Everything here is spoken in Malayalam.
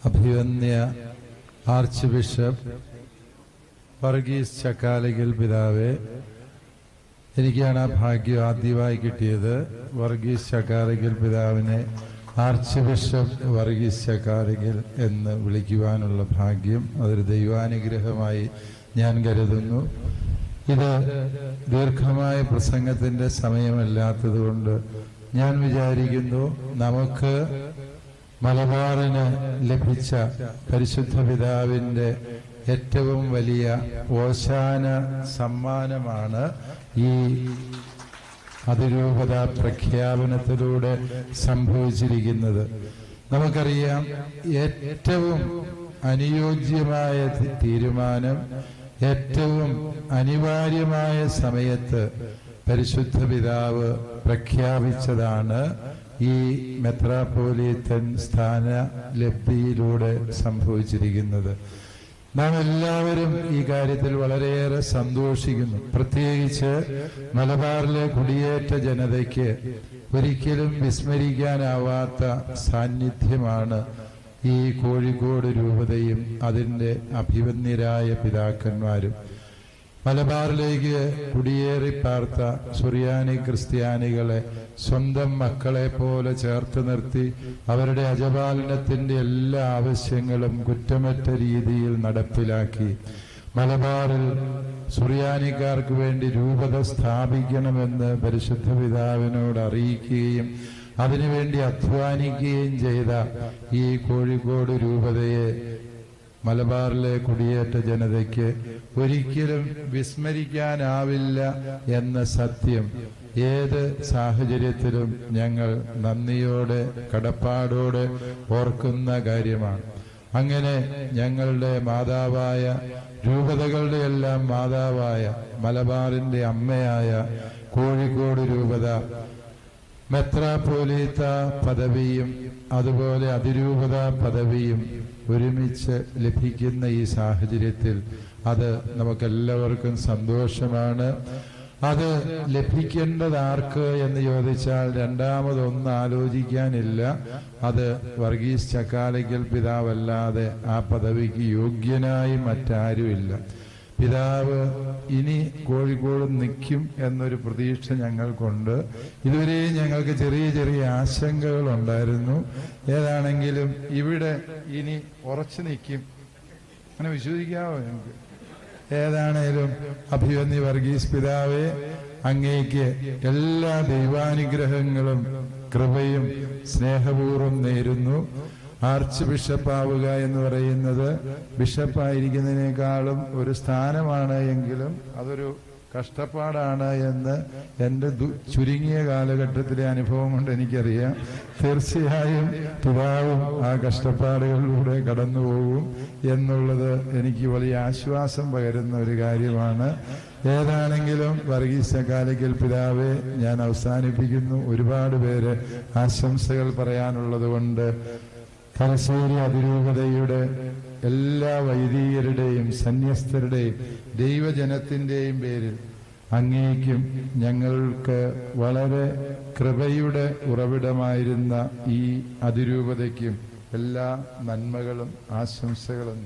അഭിവന്യ ആർച്ച് ബിഷപ്പ് വർഗീസ് ചക്കാലയ്ക്കൽ പിതാവേ, എനിക്കാണ് ആ ഭാഗ്യം ആദ്യമായി കിട്ടിയത്. വർഗീസ് ചക്കാലയ്ക്കൽ പിതാവിനെ ആർച്ച് ബിഷപ്പ് വർഗീസ് ചക്കാലയ്ക്കൽ എന്ന് വിളിക്കുവാനുള്ള ഭാഗ്യം അതൊരു ദൈവാനുഗ്രഹമായി ഞാൻ കരുതുന്നു. ഇത് ദീർഘമായ പ്രസംഗത്തിന്റെ സമയമല്ലാത്തതുകൊണ്ട് ഞാൻ വിചാരിക്കുന്നു, നമുക്ക് മലബാറിന് ലഭിച്ച പരിശുദ്ധ പിതാവിൻ്റെ ഏറ്റവും വലിയ ഓശാന സമ്മാനമാണ് ഈ അതിരൂപത പ്രഖ്യാപനത്തിലൂടെ സംഭവിച്ചിരിക്കുന്നത്. നമുക്കറിയാം, ഏറ്റവും അനുയോജ്യമായ തീരുമാനം ഏറ്റവും അനിവാര്യമായ സമയത്ത് പരിശുദ്ധ പിതാവ് പ്രഖ്യാപിച്ചതാണ് ഈ മെത്രാപ്പോലീത്തൻ സ്ഥാന ലബ്ധിയിലൂടെ സംഭവിച്ചിരിക്കുന്നത്. നാം എല്ലാവരും ഈ കാര്യത്തിൽ വളരെയേറെ സന്തോഷിക്കുന്നു. പ്രത്യേകിച്ച് മലബാറിലെ കുടിയേറ്റ ജനതയ്ക്ക് ഒരിക്കലും വിസ്മരിക്കാനാവാത്ത സാന്നിധ്യമാണ് ഈ കോഴിക്കോട് രൂപതയും അതിൻ്റെ അഭിവന്യരായ പിതാക്കന്മാരും. മലബാറിലേക്ക് കുടിയേറി പാർത്ത സുറിയാനി ക്രിസ്ത്യാനികളെ സ്വന്തം മക്കളെ പോലെ ചേർത്ത് നിർത്തി അവരുടെ അജപാലനത്തിന്റെ എല്ലാ ആവശ്യങ്ങളും കുറ്റമറ്റ രീതിയിൽ നടപ്പിലാക്കി മലബാറിൽ സുറിയാനിക്കാർക്ക് വേണ്ടി രൂപത സ്ഥാപിക്കണമെന്ന് പരിശുദ്ധ പിതാവിനോട് അറിയിക്കുകയും അതിനുവേണ്ടി അധ്വാനിക്കുകയും ചെയ്ത ഈ കോഴിക്കോട് രൂപതയെ മലബാറിലെ കുടിയേറ്റ ജനതയ്ക്ക് ഒരിക്കലും വിസ്മരിക്കാനാവില്ല എന്ന സത്യം ഏത് സാഹചര്യത്തിലും ഞങ്ങൾ നന്ദിയോടെ കടപ്പാടോടെ ഓർക്കുന്ന കാര്യമാണ്. അങ്ങനെ ഞങ്ങളുടെ മാതാവായ, രൂപതകളുടെ എല്ലാം മാതാവായ, മലബാറിന്റെ അമ്മയായ കോഴിക്കോട് രൂപത മെത്രാപ്പോലീത്ത പദവിയും അതുപോലെ അതിരൂപത പദവിയും ഒരുമിച്ച് ലഭിക്കുന്ന ഈ സാഹചര്യത്തിൽ അത് നമുക്കെല്ലാവർക്കും സന്തോഷമാണ്. അത് ലഭിക്കേണ്ടത് ആർക്ക് എന്ന് ചോദിച്ചാൽ രണ്ടാമതൊന്നും ആലോചിക്കാനില്ല. അത് വർഗീസ് ചക്കാലയ്ക്കൽ പിതാവല്ലാതെ ആ പദവിക്ക് യോഗ്യനായി മറ്റാരുമില്ല. പിതാവ് ഇനി കോഴിക്കോട് നിൽക്കും എന്നൊരു പ്രതീക്ഷ ഞങ്ങൾക്കുണ്ട്. ഇതുവരെ ഞങ്ങൾക്ക് ചെറിയ ചെറിയ ആശങ്കകൾ ഉണ്ടായിരുന്നു. ഏതാണെങ്കിലും ഇവിടെ ഇനി ഉറച്ചു നിൽക്കും, അങ്ങനെ വിശ്വസിക്കാവോ ഞങ്ങൾക്ക്? ഏതാണേലും അഭിവന്യ വർഗീസ് പിതാവെ, അങ്ങേക്ക് എല്ലാ ദൈവാനുഗ്രഹങ്ങളും കൃപയും സ്നേഹപൂർവ്വം നേരുന്നു. ആർച്ച് ബിഷപ്പാവുക എന്ന് പറയുന്നത് ബിഷപ്പായിരിക്കുന്നതിനേക്കാളും ഒരു സ്ഥാനമാണ് എങ്കിലും അതൊരു കഷ്ടപ്പാടാണ് എന്ന് എൻ്റെ ചുരുങ്ങിയ കാലഘട്ടത്തിലെ അനുഭവം കൊണ്ട് എനിക്കറിയാം. തീർച്ചയായും പിതാവും ആ കഷ്ടപ്പാടുകളിലൂടെ കടന്നു പോകും എന്നുള്ളത് എനിക്ക് വലിയ ആശ്വാസം പകരുന്ന ഒരു കാര്യമാണ്. ഏതാണെങ്കിലും വർഗീസ് ചക്കാലയ്ക്കൽ പിതാവെ, ഞാൻ അവസാനിപ്പിക്കുന്നു. ഒരുപാട് പേര് ആശംസകൾ പറയാനുള്ളത് കൊണ്ട് തലശ്ശേരി അതിരൂപതയുടെ എല്ലാ വൈദികരുടെയും സന്യസ്തരുടെയും ദൈവജനത്തിൻ്റെയും പേരിൽ അങ്ങേക്കും ഞങ്ങൾക്ക് വളരെ കൃപയുടെ ഉറവിടമായിരുന്ന ഈ അതിരൂപതയ്ക്കും എല്ലാ നന്മകളും ആശംസകളും